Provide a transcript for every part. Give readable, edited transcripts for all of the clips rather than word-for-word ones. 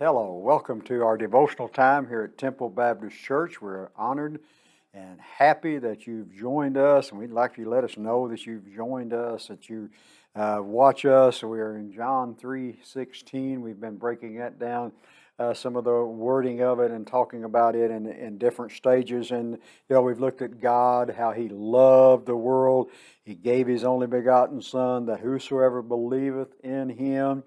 Hello, welcome to our devotional time here at Temple Baptist Church. We're honored and happy that you've joined us, and we'd like you to let us know that you've joined us, that you watch us. We're in John 3:16. We've been breaking that down, some of the wording of it and talking about it in different stages. And we've looked at God, how He loved the world. He gave His only begotten Son, that whosoever believeth in Him.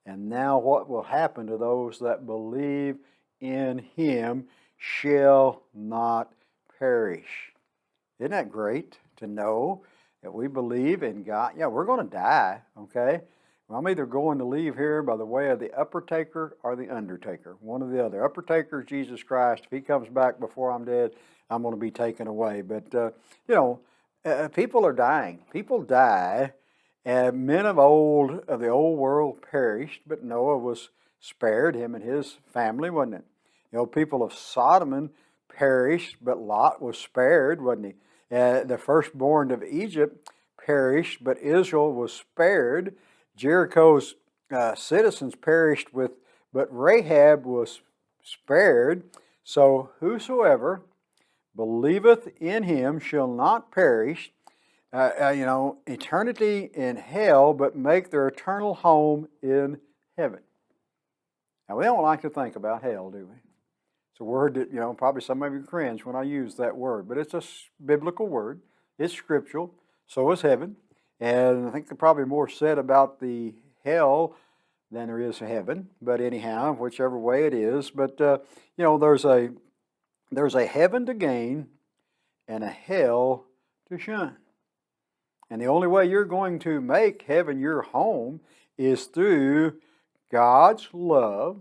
And now what will happen to those that believe in Him shall not perish. Isn't that great to know that we believe in God? Yeah, we're going to die, okay? Well, I'm either going to leave here by the way of the upper taker or the undertaker, one or the other. Upper taker is Jesus Christ. If He comes back before I'm dead, I'm going to be taken away. But, people are dying. People die. And men of the old world perished, but Noah was spared, him and his family, wasn't it? People of Sodom perished, but Lot was spared, wasn't he? The firstborn of Egypt perished, but Israel was spared. Jericho's citizens perished, but Rahab was spared. So whosoever believeth in Him shall not perish, eternity in hell, but make their eternal home in heaven. Now, we don't like to think about hell, do we? It's a word that, probably some of you cringe when I use that word, but it's a biblical word. It's scriptural. So is heaven. And I think there's probably more said about the hell than there is heaven. But anyhow, whichever way it is. But, there's a heaven to gain and a hell to shun. And the only way you're going to make heaven your home is through God's love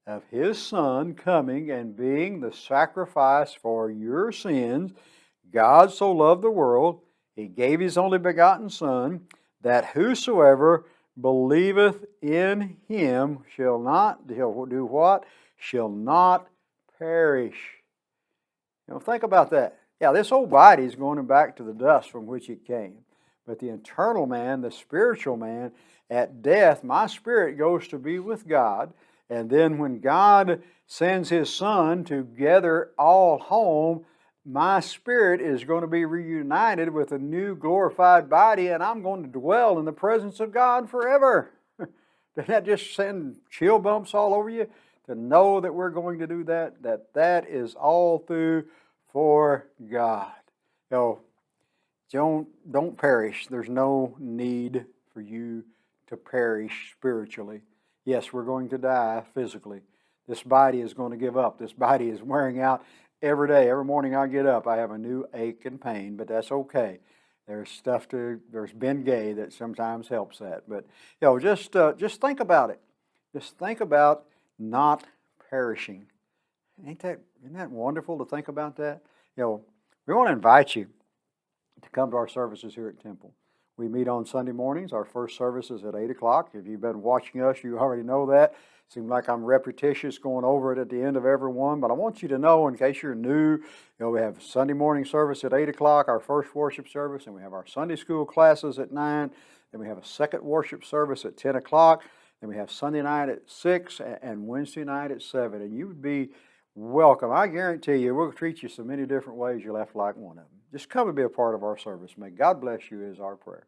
of His Son coming and being the sacrifice for your sins. God so loved the world, He gave His only begotten Son, that whosoever believeth in Him shall do what? Shall not perish. Think about that. Yeah, this old body is going back to the dust from which it came. But the eternal man, the spiritual man, at death, my spirit goes to be with God. And then when God sends His Son to gather all home, my spirit is going to be reunited with a new glorified body, and I'm going to dwell in the presence of God forever. Doesn't that just send chill bumps all over you? To know that we're going to do that is all through for God. Don't perish. There's no need for you to perish spiritually. Yes, we're going to die physically. This body is going to give up. This body is wearing out every day. Every morning I get up, I have a new ache and pain, but that's okay. There's Ben Gay that sometimes helps that. But just think about it. Just think about not perishing. Isn't that wonderful to think about that? We want to invite you to come to our services here at Temple. We meet on Sunday mornings. Our first service is at 8 o'clock. If you've been watching us, you already know that. Seems like I'm repetitious going over it at the end of every one, but I want you to know, in case you're new, we have Sunday morning service at 8 o'clock, our first worship service, and we have our Sunday school classes at 9. Then we have a second worship service at 10 o'clock. Then we have Sunday night at 6 and Wednesday night at 7. And you would be welcome. I guarantee you, we'll treat you so many different ways you'll have to like one of them. Just come and be a part of our service. May God bless you is our prayer.